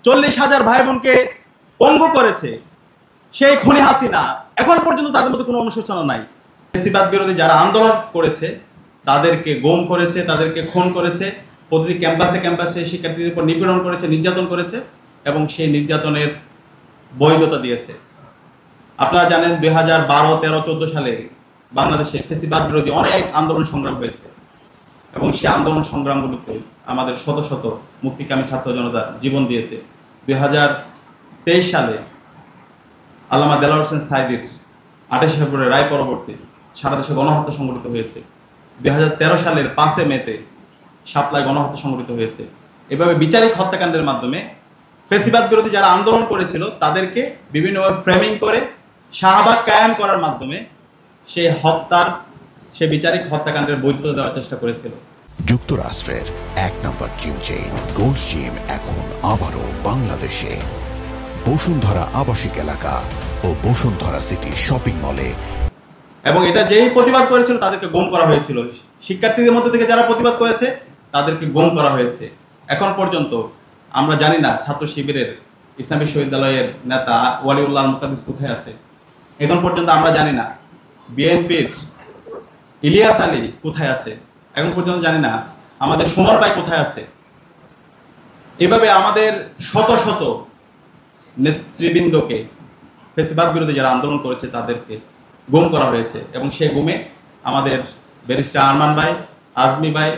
40,000 ভাই বোনকে পঙ্গু করেছে সেই খুনি হাসিনা, এখন পর্যন্ত তাদের মধ্যে কোনো অনুশোচনা নাই। ফ্যাসিবাদ বিরোধী যারা আন্দোলন করেছে তাদেরকে গুম করেছে, তাদেরকে খুন করেছে, প্রতিটি ক্যাম্পাসে ক্যাম্পাসে শিক্ষার্থীদের উপর নিপীড়ন করেছে, নির্যাতন করেছে এবং সেই নির্যাতনের বৈধতা দিয়েছে। আপনারা জানেন 2012, 13, 14 সালে বাংলাদেশে ফ্যাসিবাদ বিরোধী অনেক আন্দোলন সংগ্রাম হয়েছে এবং সেই আন্দোলন সংগ্রামগুলোতে আমাদের শত শত মুক্তিকামী ছাত্র জনতা জীবন দিয়েছে। 2023 সালে আল্লামা দেলোয়ার হোসেন সাঈদীর 28 ফেব্রুয়ারি রায় পরবর্তী সারা দেশে গণহত্যা সংঘটিত হয়েছে। 2013 সালের 5 মেতে শাপলায় গণহত্যা সংঘটিত হয়েছে। এভাবে বিচারিক হত্যাকাণ্ডের মাধ্যমে ফ্যাসিবাদ বিরোধী যারা আন্দোলন করেছিল তাদেরকে বিভিন্নভাবে ফ্রেমিং করে শাহবাগ কায়েম করার মাধ্যমে সে বিচারিক হত্যাকাণ্ডের বৈধতা দেওয়ার চেষ্টা করেছিল। যুক্তরাষ্ট্রের 1 নম্বর জিম চেইন গোল্ড জিম এখন আবারও বাংলাদেশে বসুন্ধরা আবাসিক এলাকা ও বসুন্ধরা সিটি শপিং মলে। এবং এটা যেই প্রতিবাদ করেছিল তাদেরকে গুম করা হয়েছিল। শিক্ষার্থীদের মধ্যে থেকে যারা প্রতিবাদ করেছে তাদেরকে গুম করা হয়েছে। এখন পর্যন্ত আমরা জানি না ছাত্র শিবিরের ইসলামী বিশ্ববিদ্যালয়ের নেতা ওয়ালিউল্লাহ মুকাদ্দিস কোথায় আছে, এখন পর্যন্ত আমরা জানি না। বিএনপির ইলিয়াস আলী কোথায় আছে, এখন পর্যন্ত জানি না। আমাদের সুমন ভাই কোথায় আছে। এভাবে আমাদের শত শত নেতৃবৃন্দকে ফ্যাসিবাদ বিরোধী যারা আন্দোলন করেছে তাদেরকে গুম করা হয়েছে এবং সেই গুমে আমাদের ব্যারিস্টার আরমান ভাই, আজমি ভাই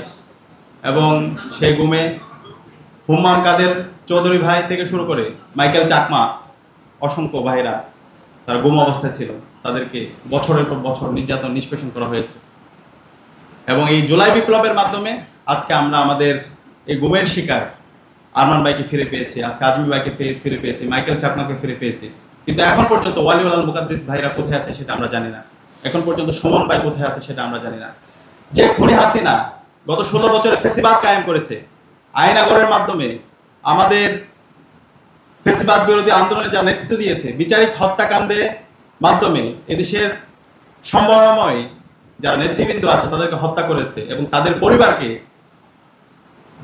এবং সেই গুমে হুম্মান কাদের চৌধুরী ভাই থেকে শুরু করে মাইকেল চাকমা অসংখ্য ভাইরা তারা গুম অবস্থায় ছিল, তাদেরকে বছরের পর বছর নির্যাতন নিষ্পেষণ করা হয়েছে। এবং এই জুলাই বিপ্লবের মাধ্যমে আজকে আমরা আমাদের এই গুমের শিকার আরমান ভাইকে ফিরে পেয়েছি, আজকে আজমি ভাইকে ফিরে পেয়েছি, মাইকেল চাকমাকে ফিরে পেয়েছি। কিন্তু এখন পর্যন্ত ওয়ালিউল্লাহ মুকাদ্দিস ভাইরা কোথায় আছে সেটা আমরা জানি না। এখন পর্যন্ত সুমন ভাই কোথায় আছে সেটা আমরা জানি না। যে খুনি হাসিনা গত 16 বছরে ফ্যাসিবাদ কায়েম করেছে, আইনাগরের মাধ্যমে আমাদের ফ্যাসিবাদ বিরোধী আন্দোলনে যারা নেতৃত্ব দিয়েছে, বিচারিক হত্যাকাণ্ডের মাধ্যমে এদেশের সম্ভাবনাময় যারা নেতৃবৃন্দ আছে তাদেরকে হত্যা করেছে এবং তাদের পরিবারকে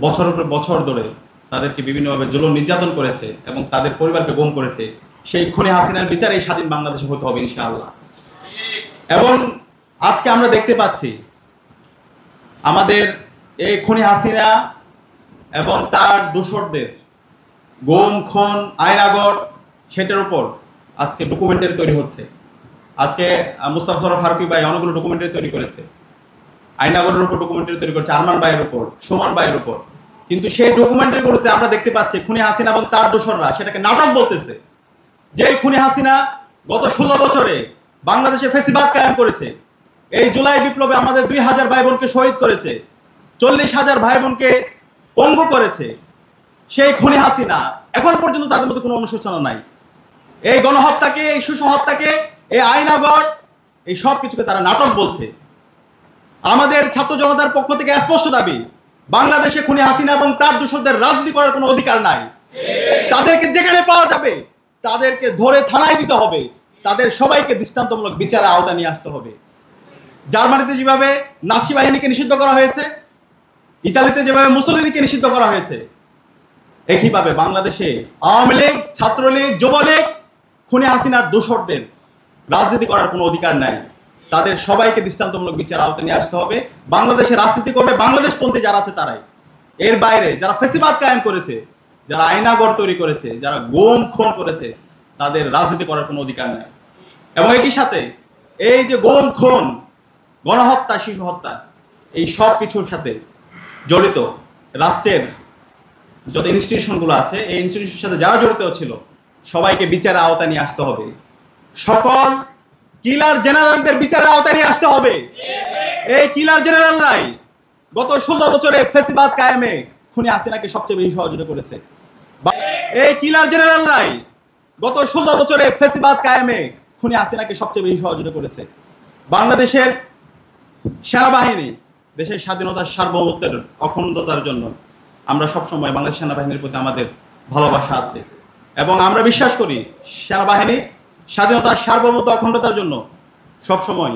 বছরের পর বছর ধরে তাদেরকে বিভিন্নভাবে জুলুম নির্যাতন করেছে এবং তাদের পরিবারকে গুম করেছে। সেই খুনি হাসিনার বিচার এই স্বাধীন বাংলাদেশে হতে হবে ইনশাআল্লাহ। এবং আজকে আমরা দেখতে পাচ্ছি আমাদের এই খুনি হাসিনা এবং তার দোসরদের গুম, খুন, আয়নাগর সেটার উপর আজকে ডকুমেন্টারি তৈরি হচ্ছে। আজকে মুস্তাফা সরোয়ার ফারুকী ভাই অনেকগুলো ডকুমেন্টারি তৈরি করেছে, আয়নাগরের উপর ডকুমেন্টারি তৈরি করেছে, আরমান ভাইয়ের উপর, সুমন ভাইয়ের উপর। কিন্তু সেই ডকুমেন্টারিগুলোতে আমরা দেখতে পাচ্ছি খুনি হাসিনা এবং তার দোসররা সেটাকে নাটক বলতেছে। যে খুনি হাসিনা গত 16 বছরে বাংলাদেশে ফ্যাসিবাদ কায়েম করেছে, এই জুলাই বিপ্লবে আমাদের 2000 ভাই বোনকে শহীদ করেছে, 40,000 ভাই বোনকে পঙ্গু করেছে, সেই খুনি হাসিনা এখন পর্যন্ত তাদের মধ্যে কোনো অনুশোচনা নাই। এই গণহত্যাকে, এই শিশু হত্যাকে, এই আইনাগর, এই সব কিছুকে তারা নাটক বলছে। আমাদের ছাত্র জনতার পক্ষ থেকে স্পষ্ট দাবি, বাংলাদেশে খুনি হাসিনা এবং তার দোসরদের রাজনীতি করার কোনো অধিকার নাই। তাদেরকে যেখানে পাওয়া যাবে তাদেরকে ধরে থানায় দিতে হবে, তাদের সবাইকে দৃষ্টান্তমূলক বিচারের আওতা নিয়ে আসতে হবে। জার্মানিতে যেভাবে নাৎসি বাহিনীকে নিষিদ্ধ করা হয়েছে, ইতালিতে যেভাবে মুসলিনকে নিষিদ্ধ করা হয়েছে, একইভাবে বাংলাদেশে আওয়ামী লীগ, ছাত্রলীগ, যুবলীগ, খুনি হাসিনার দোসরদের রাজনীতি করার কোনো অধিকার নাই। তাদের সবাইকে দৃষ্টান্তমূলক বিচার আওতা নিয়ে আসতে হবে। বাংলাদেশে রাজনীতি করবে বাংলাদেশপন্থী যারা আছে তারাই। এর বাইরে যারা ফ্যাসিবাদ কায়েম করেছে, যারা আয়নাগর তৈরি করেছে, যারা গুম খুন করেছে, তাদের রাজনীতি করার কোনো অধিকার নাই। এবং একই সাথে এই যে গুম খুন, গণহত্যা, শিশু হত্যা, এই সব কিছুর সাথে জড়িত রাষ্ট্রের যত ইনস্টিটিউশনগুলো আছে, এই ইনস্টিটিউশনের সাথে যারা জড়িত ছিল সবাইকে বিচারের আওতা নিয়ে আসতে হবে। সকল কিলার জেনারেলদের বিচারের আওতা নিয়ে আসতে হবে। এই কিলার জেনারেলরাই গত 16 বছরে ফ্যাসিবাদ কায়েমে খুনি হাসিনাকে সবচেয়ে বেশি সহযোগিতা করেছে। এই কিলার জেনারেলরাই গত 16 বছরে ফ্যাসিবাদ কায়েমে খুনি হাসিনাকে সবচেয়ে বেশি সহযোগিতা করেছে। বাংলাদেশের সেনাবাহিনী দেশের স্বাধীনতার সার্বভৌমত্বের অখণ্ডতার জন্য আমরা সবসময় বাংলাদেশ সেনাবাহিনীর প্রতি আমাদের ভালোবাসা আছে এবং আমরা বিশ্বাস করি সেনাবাহিনী স্বাধীনতার সার্বভৌমত্ব অখণ্ডতার জন্য সবসময়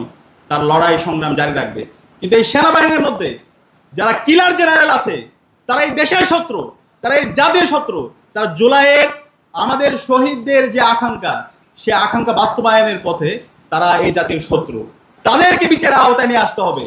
তার লড়াই সংগ্রাম জারি রাখবে। কিন্তু এই সেনাবাহিনীর মধ্যে যারা কিলার জেনারেল আছে তারা এই দেশের শত্রু, তারা এই জাতির শত্রু, তারা জুলাইয়ের আমাদের শহীদদের যে আকাঙ্ক্ষা, সে আকাঙ্ক্ষা বাস্তবায়নের পথে তারা এই জাতির শত্রু। তাদেরকে বিচারের আওতায় নিয়ে আসতে হবে।